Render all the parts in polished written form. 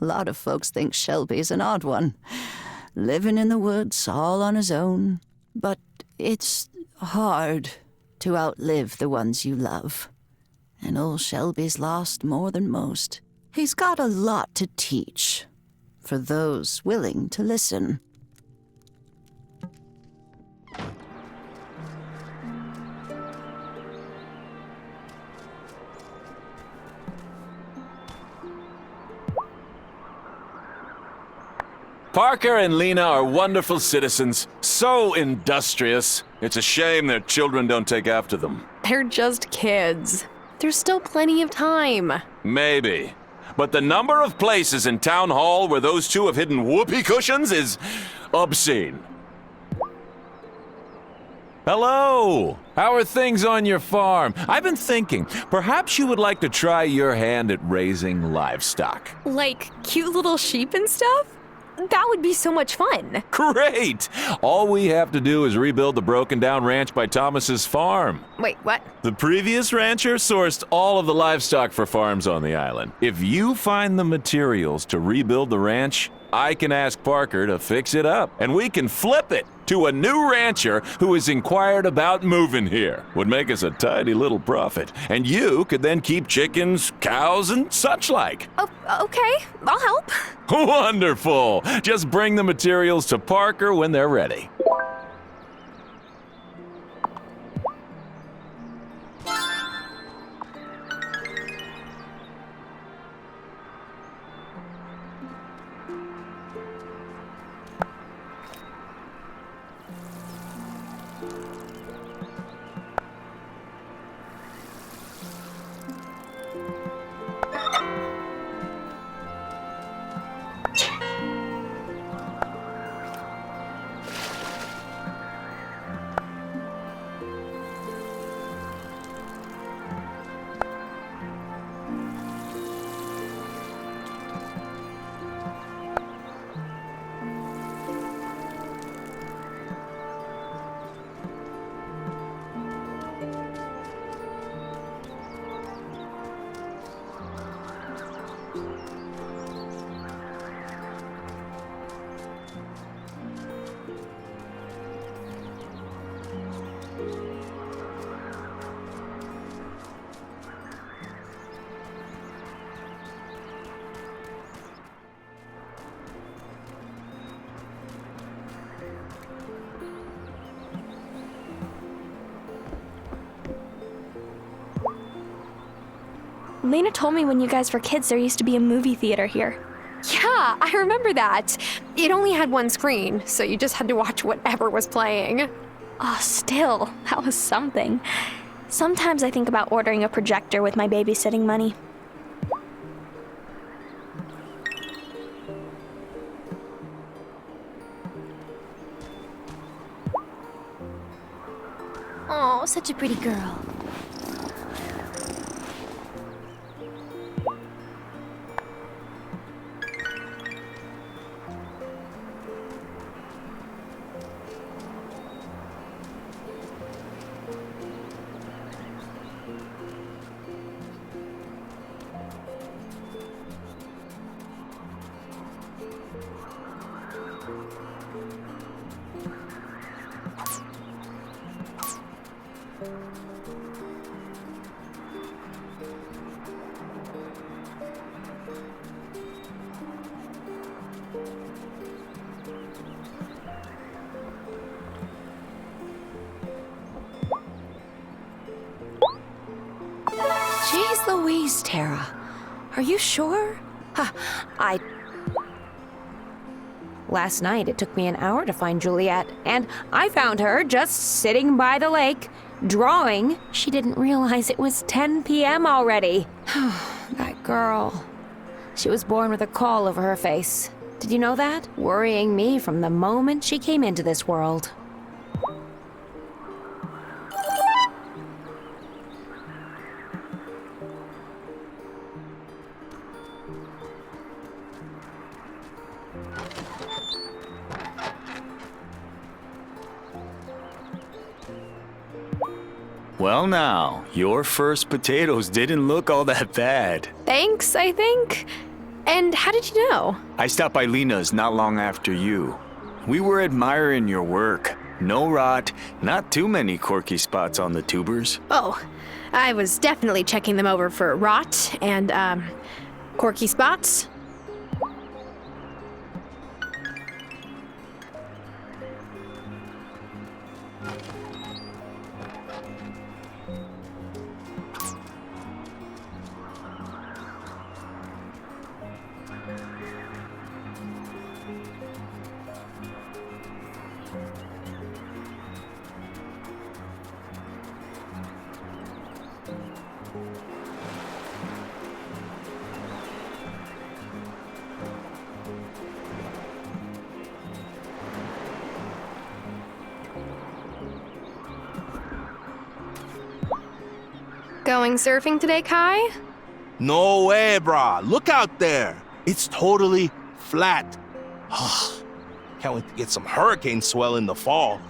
A lot of folks think Shelby's an odd one, living in the woods all on his own. But it's hard to outlive the ones you love. And old Shelby's lost more than most. He's got a lot to teach, for those willing to listen. Parker and Lena are wonderful citizens, so industrious. It's a shame their children don't take after them. They're just kids. There's still plenty of time. Maybe. But the number of places in Town Hall where those two have hidden whoopee cushions is obscene. Hello! How are things on your farm? I've been thinking, perhaps you would like to try your hand at raising livestock. Like cute little sheep and stuff? That would be so much fun. Great! All we have to do is rebuild the broken-down ranch by Thomas's farm. Wait, what? The previous rancher sourced all of the livestock for farms on the island. If you find the materials to rebuild the ranch, I can ask Parker to fix it up, and we can flip it to a new rancher who has inquired about moving here. Would make us a tidy little profit, and you could then keep chickens, cows, and such like. Oh, okay. I'll help. Wonderful! Just bring the materials to Parker when they're ready. Lena told me when you guys were kids there used to be a movie theater here. Yeah, I remember that. It only had one screen, so you just had to watch whatever was playing. Oh, still, that was something. Sometimes I think about ordering a projector with my babysitting money. Oh, such a pretty girl. Jeez Louise, Tara. Are you sure? Last night, it took me an hour to find Juliet, and I found her just sitting by the lake, drawing. She didn't realize it was 10 p.m. already. That girl. She was born with a caul over her face. Did you know that? Worrying me from the moment she came into this world. Well now, your first potatoes didn't look all that bad. Thanks, I think. And how did you know? I stopped by Lena's not long after you. We were admiring your work. No rot, not too many quirky spots on the tubers. Oh, I was definitely checking them over for rot and, quirky spots. Going surfing today, Kai? No way, brah. Look out there. It's totally flat. Can't wait to get some hurricane swell in the fall.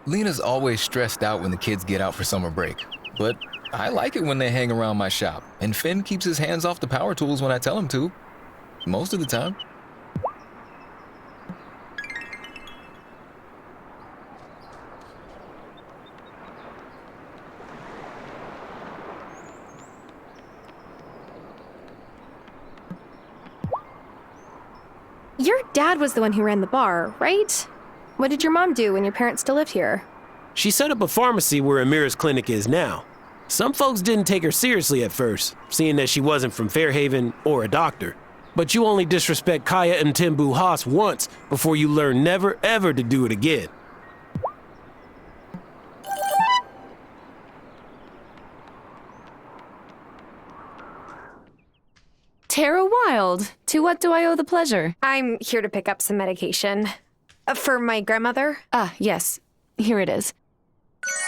Lena's always stressed out when the kids get out for summer break, but I like it when they hang around my shop, and Finn keeps his hands off the power tools when I tell him to. Most of the time. Your dad was the one who ran the bar, right? What did your mom do when your parents still lived here? She set up a pharmacy where Amira's clinic is now. Some folks didn't take her seriously at first, seeing that she wasn't from Fairhaven or a doctor. But you only disrespect Kaya and Timbu Haas once before you learn never ever to do it again. Tara Wylde, to what do I owe the pleasure? I'm here to pick up some medication. For my grandmother? Yes. Here it is.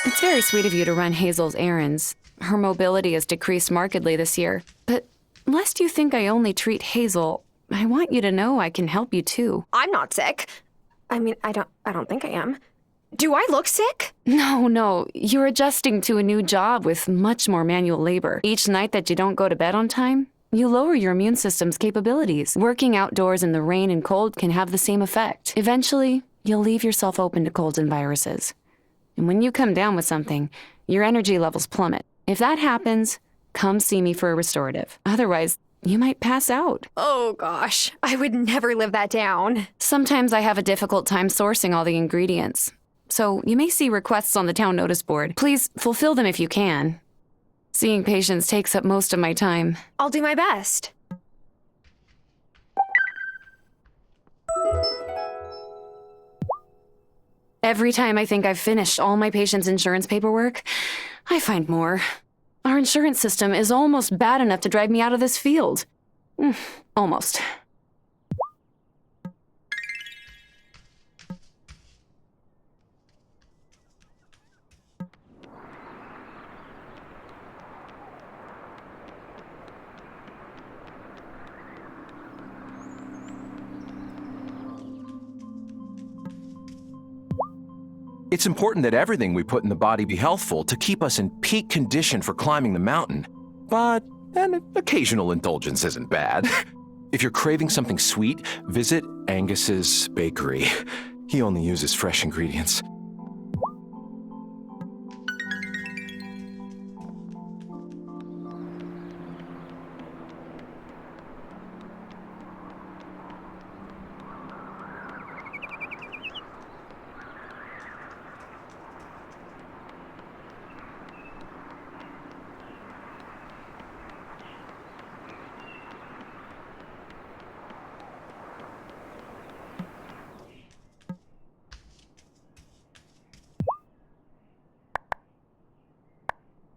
It's very sweet of you to run Hazel's errands. Her mobility has decreased markedly this year. But lest you think I only treat Hazel, I want you to know I can help you too. I'm not sick. I mean, I don't think I am. Do I look sick? No. You're adjusting to a new job with much more manual labor. Each night that you don't go to bed on time, you lower your immune system's capabilities. Working outdoors in the rain and cold can have the same effect. Eventually, you'll leave yourself open to colds and viruses. And when you come down with something, your energy levels plummet. If that happens, come see me for a restorative. Otherwise, you might pass out. Oh gosh, I would never live that down. Sometimes I have a difficult time sourcing all the ingredients. So you may see requests on the town notice board. Please fulfill them if you can. Seeing patients takes up most of my time. I'll do my best. Every time I think I've finished all my patients' insurance paperwork, I find more. Our insurance system is almost bad enough to drive me out of this field. Almost. It's important that everything we put in the body be healthful to keep us in peak condition for climbing the mountain. But an occasional indulgence isn't bad. If you're craving something sweet, visit Angus's bakery. He only uses fresh ingredients.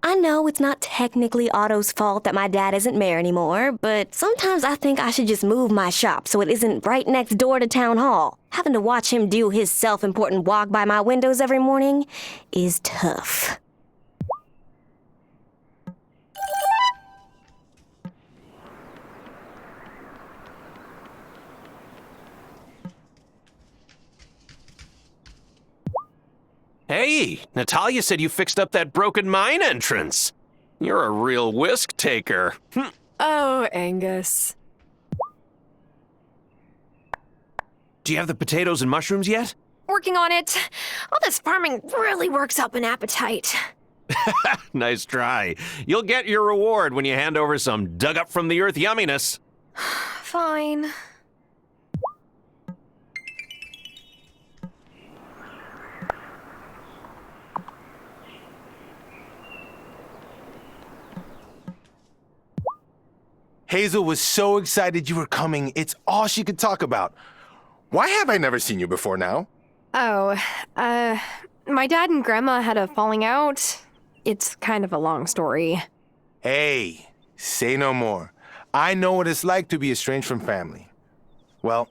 I know it's not technically Otto's fault that my dad isn't mayor anymore, but sometimes I think I should just move my shop so it isn't right next door to town hall. Having to watch him do his self-important walk by my windows every morning is tough. Hey, Natalia said you fixed up that broken mine entrance. You're a real risk taker. Oh, Angus. Do you have the potatoes and mushrooms yet? Working on it. All this farming really works up an appetite. Nice try. You'll get your reward when you hand over some dug-up-from-the-earth yumminess. Fine. Hazel was so excited you were coming, it's all she could talk about. Why have I never seen you before now? Oh, my dad and Grandma had a falling out. It's kind of a long story. Hey, say no more. I know what it's like to be estranged from family. Well,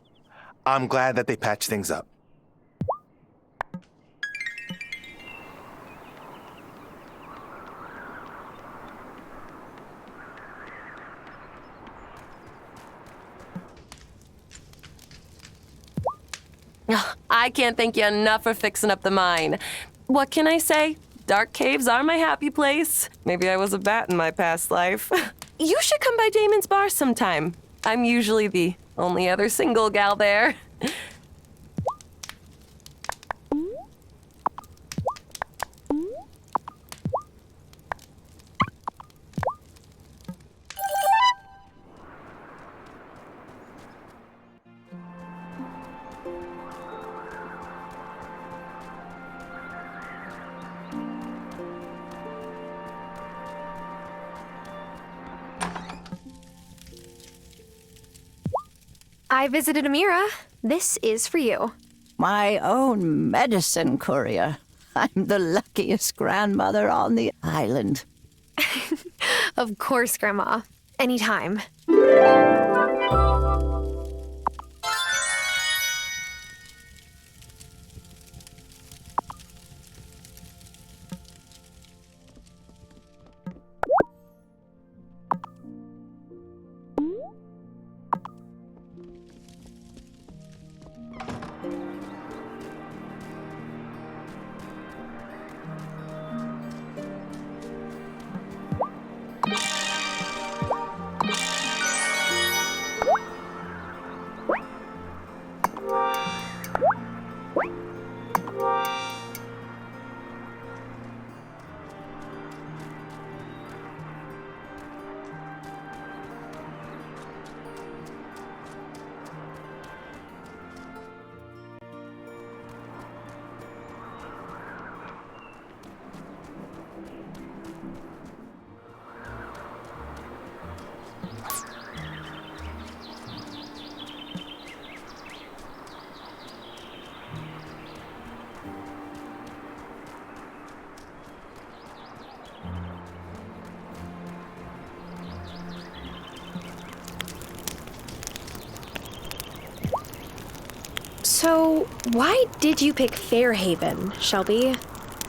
I'm glad that they patched things up. I can't thank you enough for fixing up the mine. What can I say? Dark caves are my happy place. Maybe I was a bat in my past life. You should come by Damon's bar sometime. I'm usually the only other single gal there. I visited Amira. This is for you. My own medicine courier. I'm the luckiest grandmother on the island. Of course, Grandma. Anytime. So, why did you pick Fairhaven, Shelby?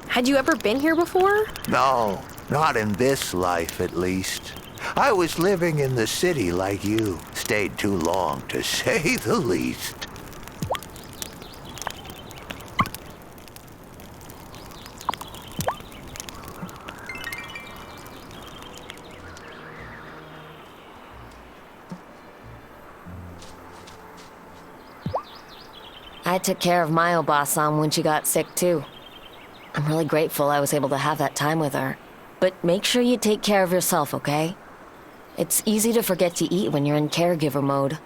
Had you ever been here before? No, not in this life at least. I was living in the city like you. Stayed too long, to say the least. I took care of my Obasan when she got sick, too. I'm really grateful I was able to have that time with her. But make sure you take care of yourself, okay? It's easy to forget to eat when you're in caregiver mode.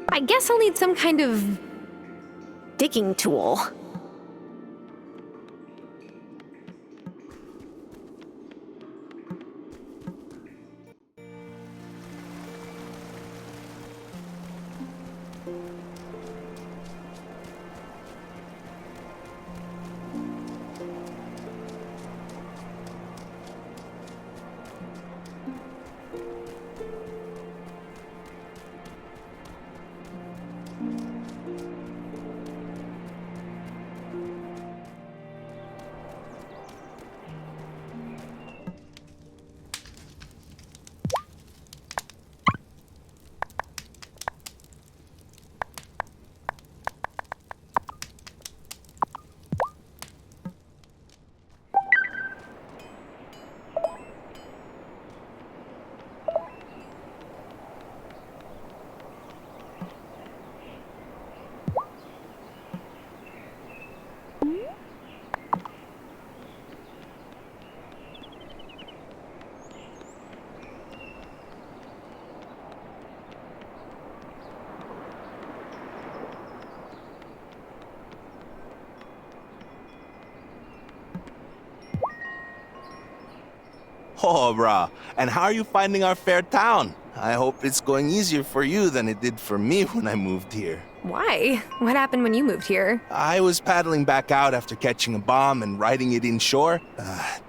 I guess I'll need some kind of digging tool. Oh, brah. And how are you finding our fair town? I hope it's going easier for you than it did for me when I moved here. Why? What happened when you moved here? I was paddling back out after catching a bomb and riding it inshore.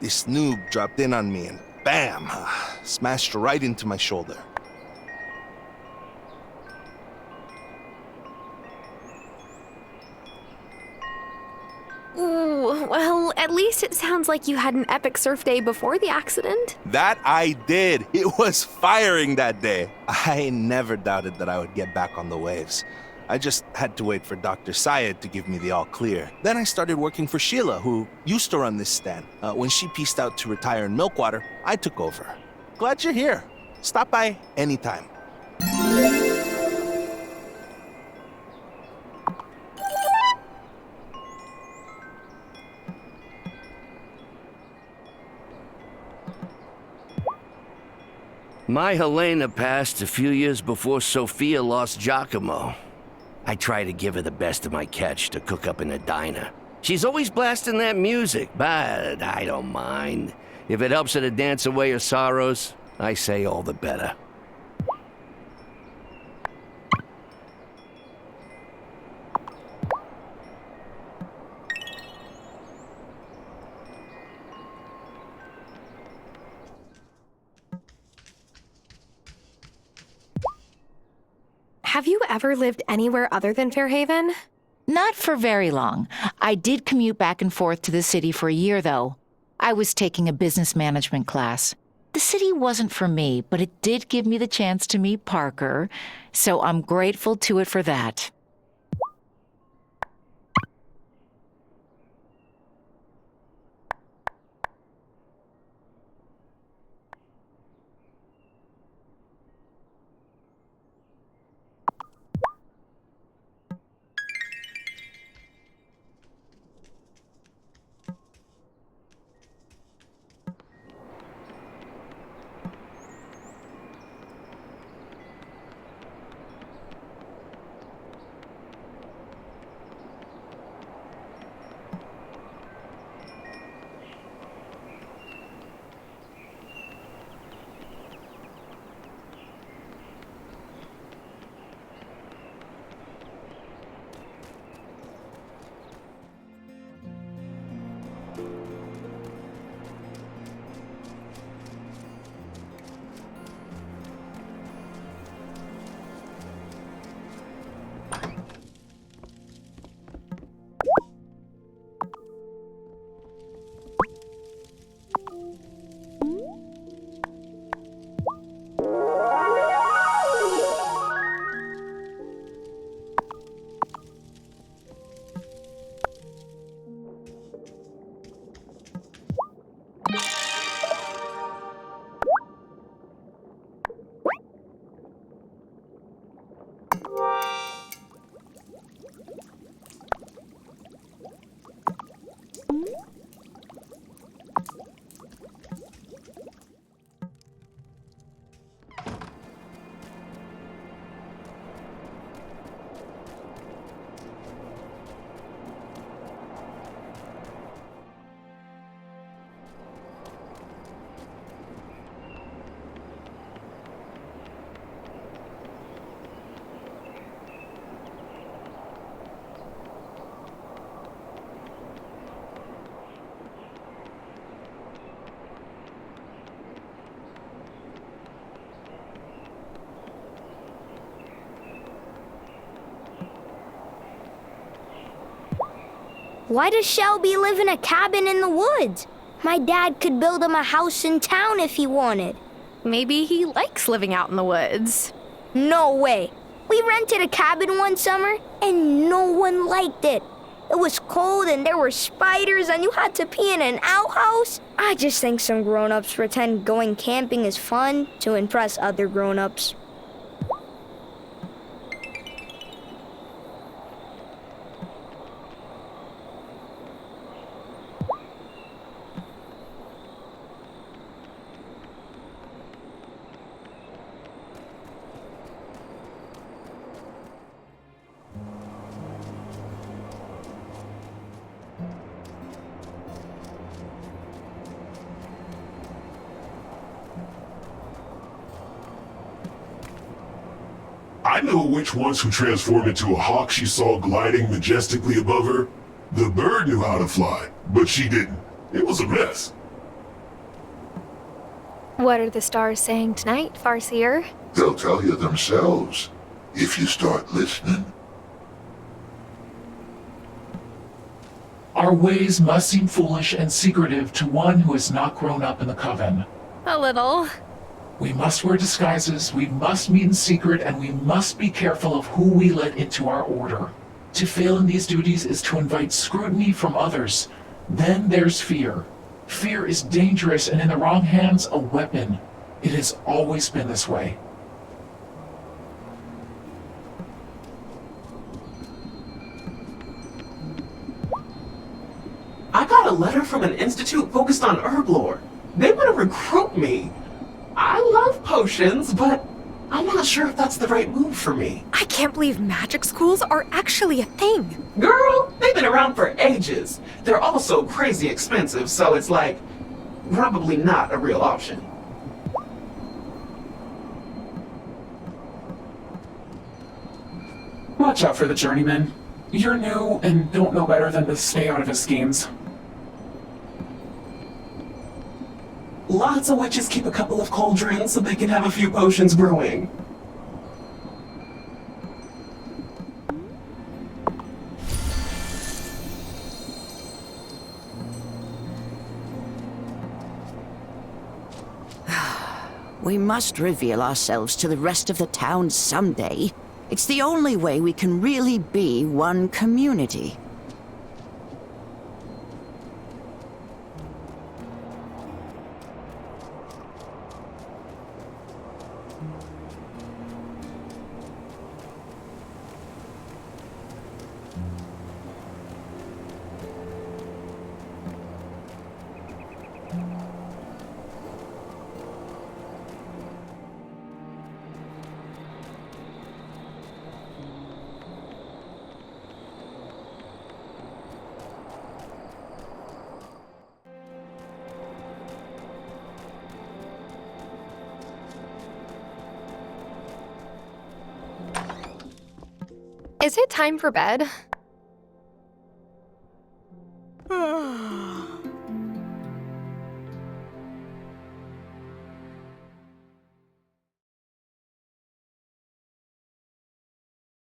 This noob dropped in on me and bam! Smashed right into my shoulder. Ooh, well, at least it sounds like you had an epic surf day before the accident. That I did. It was firing that day. I never doubted that I would get back on the waves. I just had to wait for Dr. Syed to give me the all clear. Then I started working for Sheila, who used to run this stand. When she pieced out to retire in Milkwater, I took over. Glad you're here. Stop by anytime. My Helena passed a few years before Sophia lost Giacomo. I try to give her the best of my catch to cook up in a diner. She's always blasting that music, but I don't mind. If it helps her to dance away her sorrows, I say all the better. Have you ever lived anywhere other than Fairhaven? Not for very long. I did commute back and forth to the city for a year, though. I was taking a business management class. The city wasn't for me, but it did give me the chance to meet Parker, so I'm grateful to it for that. Why does Shelby live in a cabin in the woods? My dad could build him a house in town if he wanted. Maybe he likes living out in the woods. No way. We rented a cabin one summer, and no one liked it. It was cold, and there were spiders, and you had to pee in an outhouse. I just think some grown-ups pretend going camping is fun to impress other grown-ups. I know which ones who transformed into a hawk she saw gliding majestically above her. The bird knew how to fly, but she didn't. It was a mess. What are the stars saying tonight, Farseer? They'll tell you themselves, if you start listening. Our ways must seem foolish and secretive to one who has not grown up in the Coven. A little. We must wear disguises, we must meet in secret, and we must be careful of who we let into our order. To fail in these duties is to invite scrutiny from others. Then there's fear. Fear is dangerous and in the wrong hands, a weapon. It has always been this way. I got a letter from an institute focused on herb lore. They want to recruit me. I love potions, but I'm not sure if that's the right move for me. I can't believe magic schools are actually a thing. Girl, they've been around for ages. They're also crazy expensive, so it's like, probably not a real option. Watch out for the journeyman. You're new and don't know better than to stay out of his schemes. Lots of witches keep a couple of cauldrons so they can have a few potions brewing. We must reveal ourselves to the rest of the town someday. It's the only way we can really be one community. Is it time for bed?